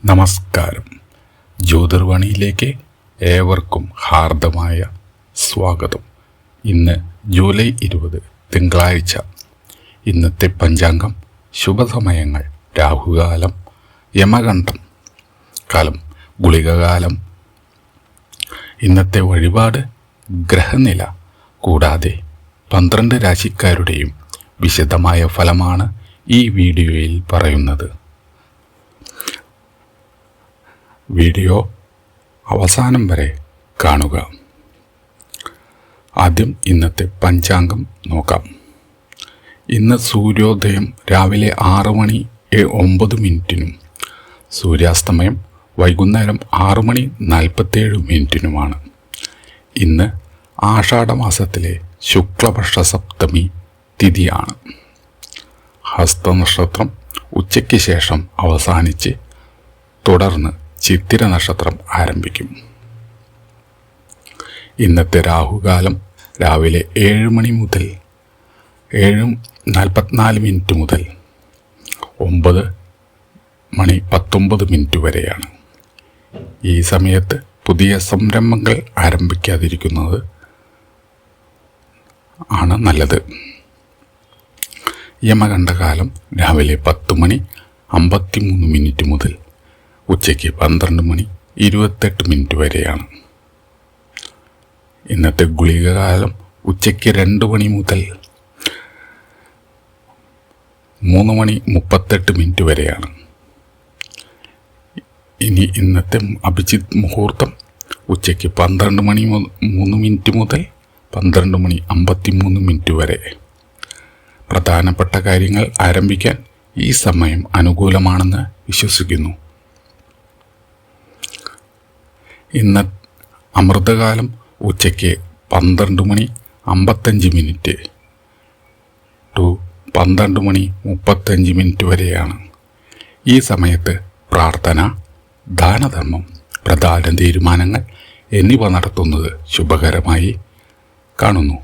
നമസ്കാരം. ജ്യോതിർവാണിയിലേക്ക് ഏവർക്കും ഹാർദമായ സ്വാഗതം. ഇന്ന് ജൂലൈ 20 തിങ്കളാഴ്ച. ഇന്നത്തെ പഞ്ചാംഗം: ശുഭസമയങ്ങൾ രാഹുകാലം, യമകണ്ഠം കാലം, ഗുളികകാലം. ഇന്നത്തെ വഴിപാട് ഗ്രഹനില. കൂടാതെ 12 രാശിക്കാരുടെയും വിശദമായ ഫലമാണ് ഈ വീഡിയോയിൽ പറയുന്നത്. വീഡിയോ അവസാനം വരെ കാണുക. ആദ്യം ഇന്നത്തെ പഞ്ചാംഗം നോക്കാം. ഇന്ന് സൂര്യോദയം രാവിലെ 6:09 സൂര്യാസ്തമയം വൈകുന്നേരം 6:47 ഇന്ന് ആഷാഢമാസത്തിലെ ശുക്ലപക്ഷ സപ്തമി തിഥിയാണ്. ഹസ്തനക്ഷത്രം ഉച്ചയ്ക്ക് ശേഷം അവസാനിച്ച് തുടർന്ന് ചിത്തിര നക്ഷത്രം ആരംഭിക്കും. ഇന്നത്തെ രാഹുകാലം രാവിലെ 7 മുതൽ 7:44 മുതൽ 9:19 വരെയാണ്. ഈ സമയത്ത് പുതിയ സംരംഭങ്ങൾ ആരംഭിക്കാതിരിക്കുന്നത് ആണ് നല്ലത്. യമകണ്ഠകാലം രാവിലെ 10:53 മുതൽ ഉച്ചയ്ക്ക് 12:28 വരെയാണ്. ഇന്നത്തെ ഗുളികകാലം ഉച്ചയ്ക്ക് 2 മുതൽ 3:38 വരെയാണ്. ഇനി ഇന്നത്തെ അഭിജിത്ത് മുഹൂർത്തം ഉച്ചയ്ക്ക് 12:03 മുതൽ 12:53 വരെ. പ്രധാനപ്പെട്ട കാര്യങ്ങൾ ആരംഭിക്കാൻ ഈ സമയം അനുകൂലമാണെന്ന് വിശ്വസിക്കുന്നു. ഇന്ന് അമൃതകാലം ഉച്ചയ്ക്ക് 12:55 ടു 12:35 വരെയാണ്. ഈ സമയത്ത് പ്രാർത്ഥന, ദാനധർമ്മം, പ്രധാന തീരുമാനങ്ങൾ എന്നിവ നടത്തുന്നത് ശുഭകരമായി കാണുന്നു.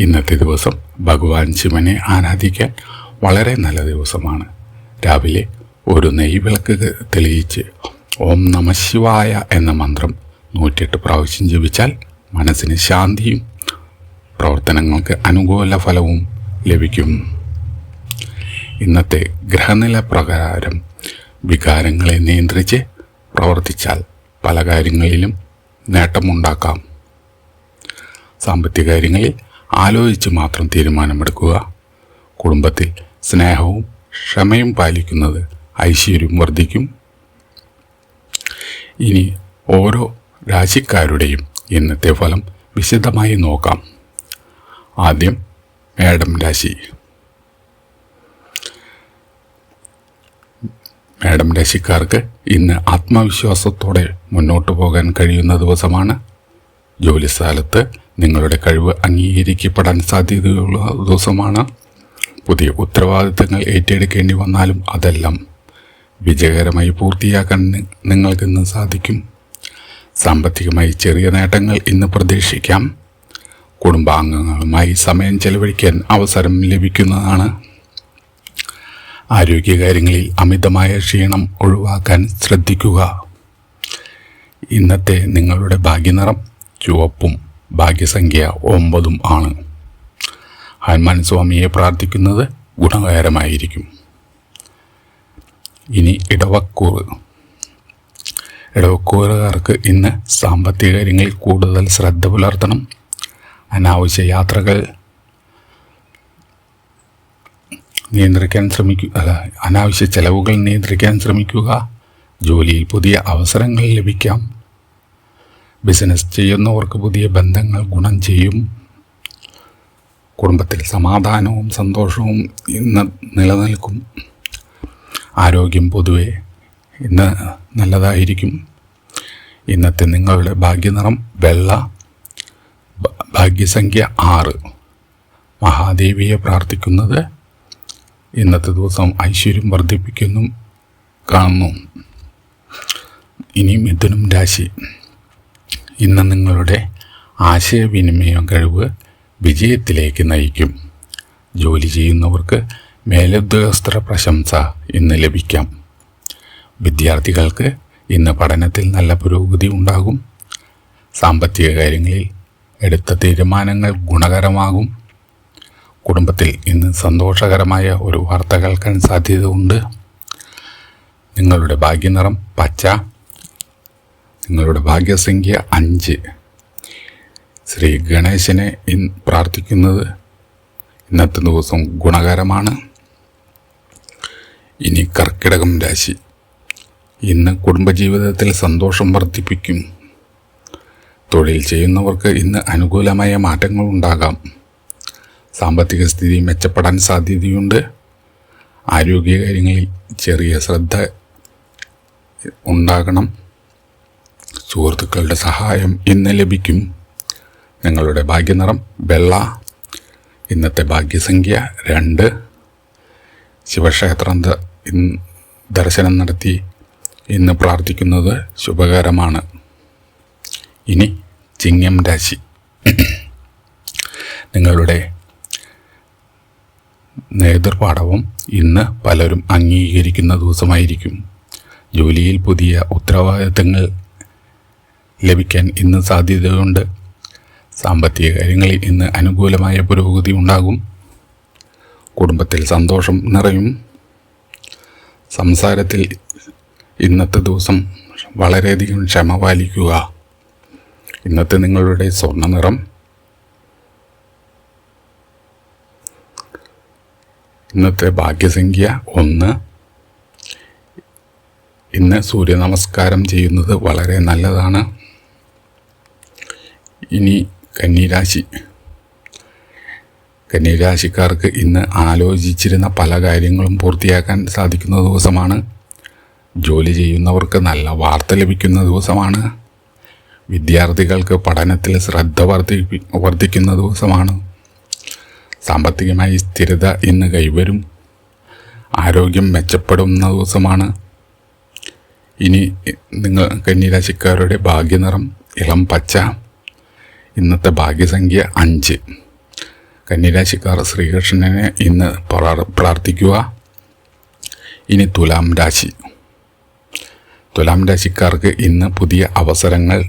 ഇന്നത്തെ ദിവസം ഭഗവാൻ ശിവനെ ആരാധിക്കാൻ വളരെ നല്ല ദിവസമാണ്. രാവിലെ ഒരു നെയ്വിളക്ക് തെളിയിച്ച് ഓം നമഃ ശിവായ എന്ന മന്ത്രം 108 പ്രാവശ്യം ജപിച്ചാൽ മനസ്സിന് ശാന്തിയും പ്രവർത്തനങ്ങൾക്ക് അനുകൂല ഫലവും ലഭിക്കും. ഇന്നത്തെ ഗ്രഹനില പ്രകാരം വികാരങ്ങളെ നിയന്ത്രിച്ച് പ്രവർത്തിച്ചാൽ പല കാര്യങ്ങളിലും നേട്ടമുണ്ടാക്കാം. സാമ്പത്തിക കാര്യങ്ങളിൽ ആലോചിച്ച് മാത്രം തീരുമാനമെടുക്കുക. കുടുംബത്തിൽ സ്നേഹവും ക്ഷമയും പാലിക്കുന്നത് ഐശ്വര്യം വർദ്ധിക്കും. ഇനി ഓരോ രാശിക്കാരുടെയും ഇന്നത്തെ ഫലം വിശദമായി നോക്കാം. ആദ്യം മേടം രാശി. മേടം രാശിക്കാർക്ക് ഇന്ന് ആത്മവിശ്വാസത്തോടെ മുന്നോട്ട് പോകാൻ കഴിയുന്ന ദിവസമാണ്. ജോലിസ്ഥലത്ത് നിങ്ങളുടെ കഴിവ് അംഗീകരിക്കപ്പെടാൻ സാധ്യതയുള്ള ദിവസമാണ്. പുതിയ ഉത്തരവാദിത്തങ്ങൾ ഏറ്റെടുക്കേണ്ടി വന്നാലും അതെല്ലാം വിജയകരമായി പൂർത്തിയാക്കാൻ നിങ്ങൾക്കിന്ന് സാധിക്കും. സാമ്പത്തികമായി ചെറിയ നേട്ടങ്ങൾ ഇന്ന് പ്രതീക്ഷിക്കാം. കുടുംബാംഗങ്ങളുമായി സമയം ചെലവഴിക്കാൻ അവസരം ലഭിക്കുന്നതാണ്. ആരോഗ്യകാര്യങ്ങളിൽ അമിതമായ ക്ഷീണം ഒഴിവാക്കാൻ ശ്രദ്ധിക്കുക. ഇന്നത്തെ നിങ്ങളുടെ ഭാഗ്യനിറം ചുവപ്പും ഭാഗ്യസംഖ്യ 9 ആണ്. ഹനുമാൻ സ്വാമിയെ പ്രാർത്ഥിക്കുന്നത് ഗുണകരമായിരിക്കും. ഇനി ഇടവക്കൂറ്. ഇടവക്കൂറുകാർക്ക് ഇന്ന് സാമ്പത്തിക കാര്യങ്ങളിൽ കൂടുതൽ ശ്രദ്ധ പുലർത്തണം. അനാവശ്യ യാത്രകൾ അനാവശ്യ ചെലവുകൾ നിയന്ത്രിക്കാൻ ശ്രമിക്കുക. ജോലിയിൽ പുതിയ അവസരങ്ങൾ ലഭിക്കാം. ബിസിനസ് ചെയ്യുന്നവർക്ക് പുതിയ ബന്ധങ്ങൾ ഗുണം ചെയ്യും. കുടുംബത്തിൽ സമാധാനവും സന്തോഷവും ഇന്ന് നിലനിൽക്കും. ആരോഗ്യം പൊതുവെ ഇന്ന് നല്ലതായിരിക്കും. ഇന്നത്തെ നിങ്ങളുടെ ഭാഗ്യനിറം വെള്ള, ഭാഗ്യസംഖ്യ 6. മഹാദേവിയെ പ്രാർത്ഥിക്കുന്നത് ഇന്നത്തെ ദിവസം ഐശ്വര്യം വർദ്ധിപ്പിക്കുന്നു കാണുന്നു. ഇനി മിഥുനം രാശി. ഇന്ന് നിങ്ങളുടെ ആശയവിനിമയ കഴിവ് വിജയത്തിലേക്ക് നയിക്കും. ജോലി ചെയ്യുന്നവർക്ക് മേലുദ്യോഗസ്ഥ പ്രശംസ ഇന്ന് ലഭിക്കാം. വിദ്യാർത്ഥികൾക്ക് ഇന്ന് പഠനത്തിൽ നല്ല പുരോഗതി ഉണ്ടാകും. സാമ്പത്തിക കാര്യങ്ങളിൽ എടുത്ത തീരുമാനങ്ങൾ ഗുണകരമാകും. കുടുംബത്തിൽ ഇന്ന് സന്തോഷകരമായ ഒരു വാർത്ത കേൾക്കാൻ സാധ്യതയുണ്ട്. നിങ്ങളുടെ ഭാഗ്യനിറം പച്ച. നിങ്ങളുടെ ഭാഗ്യസംഖ്യ 5. ശ്രീ ഗണേശനെ പ്രാർത്ഥിക്കുന്നത് ഇന്നത്തെ ദിവസം ഗുണകരമാണ്. ഇനി കർക്കിടകം രാശി. ഇന്ന് കുടുംബജീവിതത്തിൽ സന്തോഷം വർദ്ധിപ്പിക്കും. തൊഴിൽ ചെയ്യുന്നവർക്ക് ഇന്ന് അനുകൂലമായ മാറ്റങ്ങൾ ഉണ്ടാകാം. സാമ്പത്തിക സ്ഥിതി മെച്ചപ്പെടാൻ സാധ്യതയുണ്ട്. ആരോഗ്യകാര്യങ്ങളിൽ ചെറിയ ശ്രദ്ധ ഉണ്ടാകണം. സുഹൃത്തുക്കളുടെ സഹായം ഇന്ന് ലഭിക്കും. നിങ്ങളുടെ ഭാഗ്യനിറം വെള്ള. ഇന്നത്തെ ഭാഗ്യസംഖ്യ 2. ശിവക്ഷേത്രം ദർശനം നടത്തി ഇന്ന് പ്രാർത്ഥിക്കുന്നത് ശുഭകരമാണ്. ഇനി ചിങ്ങം രാശി. നിങ്ങളുടെ നേതൃപാടവം ഇന്ന് പലരും അംഗീകരിക്കുന്ന ദിവസമായിരിക്കും. ജോലിയിൽ പുതിയ ഉത്തരവാദിത്തങ്ങൾ ലഭിക്കാൻ ഇന്ന് സാധ്യതയുണ്ട്. സാമ്പത്തിക കാര്യങ്ങളിൽ ഇന്ന് അനുകൂലമായ പുരോഗതി ഉണ്ടാകും. കുടുംബത്തിൽ സന്തോഷം നിറയും. സംസാരത്തിൽ ഇന്നത്തെ ദിവസം വളരെയധികം ക്ഷമ പാലിക്കുക. ഇന്നത്തെ നിങ്ങളുടെ സ്വർണ്ണ നിറം ഇന്നത്തെ ഭാഗ്യസംഖ്യ 1. ഇന്ന് സൂര്യ നമസ്കാരം ചെയ്യുന്നത് വളരെ നല്ലതാണ്. ഇനി കന്നിരാശി. കന്നിരാശിക്കാർക്ക് ഇന്ന് ആലോചിച്ചിരുന്ന പല കാര്യങ്ങളും പൂർത്തിയാക്കാൻ സാധിക്കുന്ന ദിവസമാണ്. ജോലി ചെയ്യുന്നവർക്ക് നല്ല വാർത്ത ലഭിക്കുന്ന ദിവസമാണ്. വിദ്യാർത്ഥികൾക്ക് പഠനത്തിൽ ശ്രദ്ധ വർദ്ധിക്കുന്ന ദിവസമാണ്. സാമ്പത്തികമായി സ്ഥിരത ഇന്ന് കൈവരും. ആരോഗ്യം മെച്ചപ്പെടുന്ന ദിവസമാണ്. ഇനി നിങ്ങൾ കന്നിരാശിക്കാരുടെ ഭാഗ്യനിറം ഇളം പച്ച. ഇന്നത്തെ ഭാഗ്യസംഖ്യ 5. കന്നിരാശിക്കാർ ശ്രീകൃഷ്ണനെ ഇന്ന് പ്രാർത്ഥിക്കുക. ഇനി തുലാം രാശി. തുലാം രാശിക്കാർക്ക് ഇന്ന് പുതിയ അവസരങ്ങൾ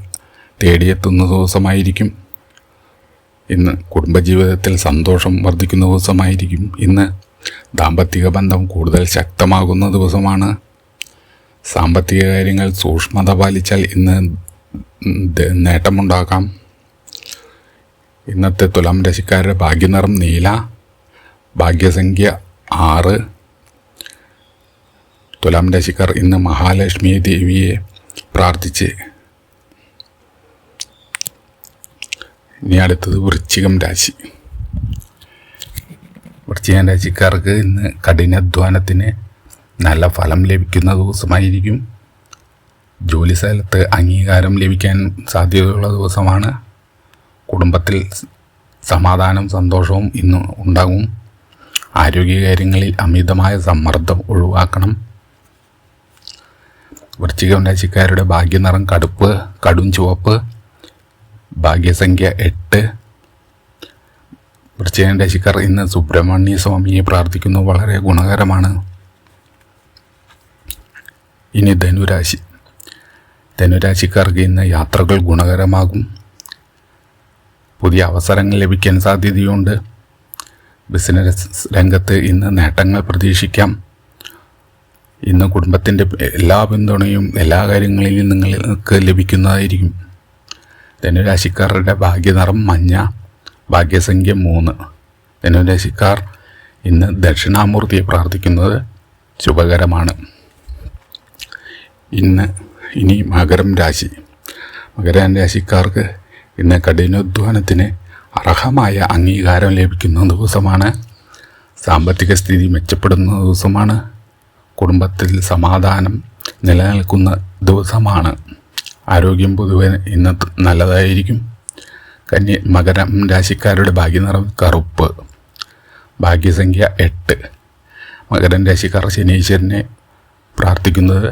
തേടിയെത്തുന്ന ദിവസമായിരിക്കും. ഇന്ന് കുടുംബജീവിതത്തിൽ സന്തോഷം വർദ്ധിക്കുന്ന ദിവസമായിരിക്കും. ഇന്ന് ദാമ്പത്തിക ബന്ധം കൂടുതൽ ശക്തമാകുന്ന ദിവസമാണ്. സാമ്പത്തിക കാര്യങ്ങൾ സൂക്ഷ്മത പാലിച്ചാൽ ഇന്ന് നേട്ടമുണ്ടാക്കാം. ഇന്നത്തെ തുലാം രാശിക്കാരുടെ ഭാഗ്യനിറം നീല. ഭാഗ്യസംഖ്യ 6. തുലാം രാശിക്കാർ ഇന്ന് മഹാലക്ഷ്മി ദേവിയെ പ്രാർത്ഥിച്ച്. ഇനി അടുത്തത് വൃശ്ചികം രാശി. വൃശ്ചികം രാശിക്കാർക്ക് ഇന്ന് കഠിനാധ്വാനത്തിന് നല്ല ഫലം ലഭിക്കുന്ന ദിവസമായിരിക്കും. ജോലിസ്ഥലത്ത് അംഗീകാരം ലഭിക്കാൻ സാധ്യതയുള്ള ദിവസമാണ്. കുടുംബത്തിൽ സമാധാനം സന്തോഷവും ഇന്ന് ഉണ്ടാകും. ആരോഗ്യകാര്യങ്ങളിൽ അമിതമായ സമ്മർദ്ദം ഒഴിവാക്കണം. വൃശ്ചികം രാശിക്കാരുടെ ഭാഗ്യനിറം കടും ചുവപ്പ്. ഭാഗ്യസംഖ്യ 8. വൃശ്ചികം രാശിക്കാർ ഇന്ന് സുബ്രഹ്മണ്യ സ്വാമിയെ പ്രാർത്ഥിക്കുന്നത് വളരെ ഗുണകരമാണ്. ഇനി ധനുരാശി. ധനുരാശിക്കാർക്ക് ഇന്ന് യാത്രകൾ ഗുണകരമാകും. പുതിയ അവസരങ്ങൾ ലഭിക്കാൻ സാധ്യതയുണ്ട്. ബിസിനസ് രംഗത്ത് ഇന്ന് നേട്ടങ്ങൾ പ്രതീക്ഷിക്കാം. ഇന്ന് കുടുംബത്തിൻ്റെ എല്ലാ പിന്തുണയും എല്ലാ കാര്യങ്ങളിലും നിങ്ങൾക്ക് ലഭിക്കുന്നതായിരിക്കും. ധനുരാശിക്കാരുടെ ഭാഗ്യനിറം മഞ്ഞ. ഭാഗ്യസംഖ്യ 3. ധനുരാശിക്കാർ ഇന്ന് ദക്ഷിണാമൂർത്തിയെ പ്രാർത്ഥിക്കുന്നത് ശുഭകരമാണ്. ഇനി മകരം രാശി. മകരം രാശിക്കാർക്ക് ഇന്ന് കഠിനാധ്വാനത്തിന് അർഹമായ അംഗീകാരം ലഭിക്കുന്ന ദിവസമാണ്. സാമ്പത്തിക സ്ഥിതി മെച്ചപ്പെടുന്ന ദിവസമാണ്. കുടുംബത്തിൽ സമാധാനം നിലനിൽക്കുന്ന ദിവസമാണ്. ആരോഗ്യം പൊതുവെ ഇന്ന് നല്ലതായിരിക്കും. മകരം രാശിക്കാരുടെ ഭാഗ്യനിറം കറുപ്പ്. ഭാഗ്യസംഖ്യ 8. മകരം രാശിക്കാർ ശനീശ്വരനെ പ്രാർത്ഥിക്കുന്നത്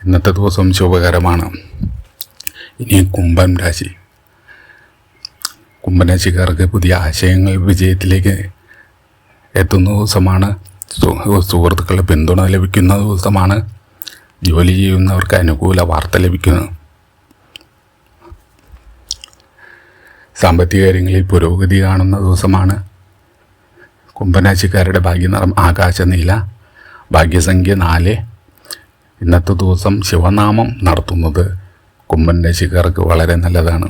ഇന്നത്തെ ദിവസം ശുഭകരമാണ്. ഇനി കുംഭം രാശി. കുംഭരാശിക്കാർക്ക് പുതിയ ആശയങ്ങൾ വിജയത്തിലേക്ക് എത്തുന്ന ദിവസമാണ്. സുഹൃത്തുക്കളുടെ പിന്തുണ ലഭിക്കുന്ന ദിവസമാണ്. ജോലി ചെയ്യുന്നവർക്ക് അനുകൂല വാർത്ത ലഭിക്കുന്നു. സാമ്പത്തിക കാര്യങ്ങളിൽ പുരോഗതി കാണുന്ന ദിവസമാണ്. കുംഭരാശിക്കാരുടെ ഭാഗ്യനിറം ആകാശനീല. ഭാഗ്യസംഖ്യ 4. ഇന്നത്തെ ദിവസം ശിവനാമം നടത്തുന്നത് കുംഭൻ രാശിക്കാർക്ക് വളരെ നല്ലതാണ്.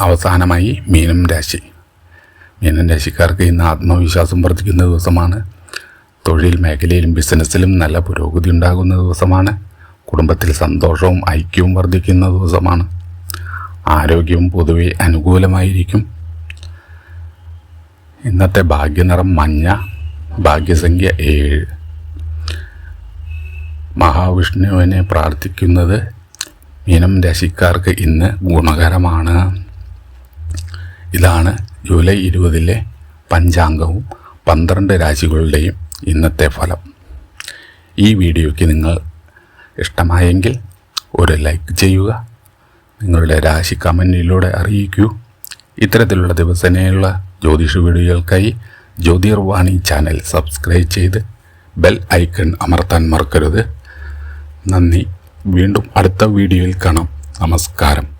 അവസാനമായി മീനം രാശി. മീനം രാശിക്കാർക്ക് ഇന്ന് ആത്മവിശ്വാസം വർദ്ധിക്കുന്ന ദിവസമാണ്. തൊഴിൽ മേഖലയിലും ബിസിനസ്സിലും നല്ല പുരോഗതി ഉണ്ടാകുന്ന ദിവസമാണ്. കുടുംബത്തിൽ സന്തോഷവും ഐക്യവും വർദ്ധിക്കുന്ന ദിവസമാണ്. ആരോഗ്യവും പൊതുവെ അനുകൂലമായിരിക്കും. ഇന്നത്തെ ഭാഗ്യനിറം മഞ്ഞ. ഭാഗ്യസംഖ്യ 7. മഹാവിഷ്ണുവിനെ പ്രാർത്ഥിക്കുന്നത് മീനം രാശിക്കാർക്ക് ഇന്ന് ഗുണകരമാണ്. ഇതാണ് ജൂലൈ 20 പഞ്ചാംഗവും 12 രാശികളുടെയും ഇന്നത്തെ ഫലം. ഈ വീഡിയോയ്ക്ക് നിങ്ങൾ ഇഷ്ടമായെങ്കിൽ ഒരു ലൈക്ക് ചെയ്യുക. നിങ്ങളുടെ രാശി കമൻറ്റിലൂടെ അറിയിക്കൂ. ഇത്തരത്തിലുള്ള ദിവസേനയുള്ള ജ്യോതിഷ വീഡിയോകൾക്കായി ജ്യോതിർവാണി ചാനൽ സബ്സ്ക്രൈബ് ചെയ്ത് ബെൽ ഐക്കൺ അമർത്താൻ മറക്കരുത്. നന്ദി. വീണ്ടും അടുത്ത വീഡിയോയിൽ കാണാം. നമസ്കാരം.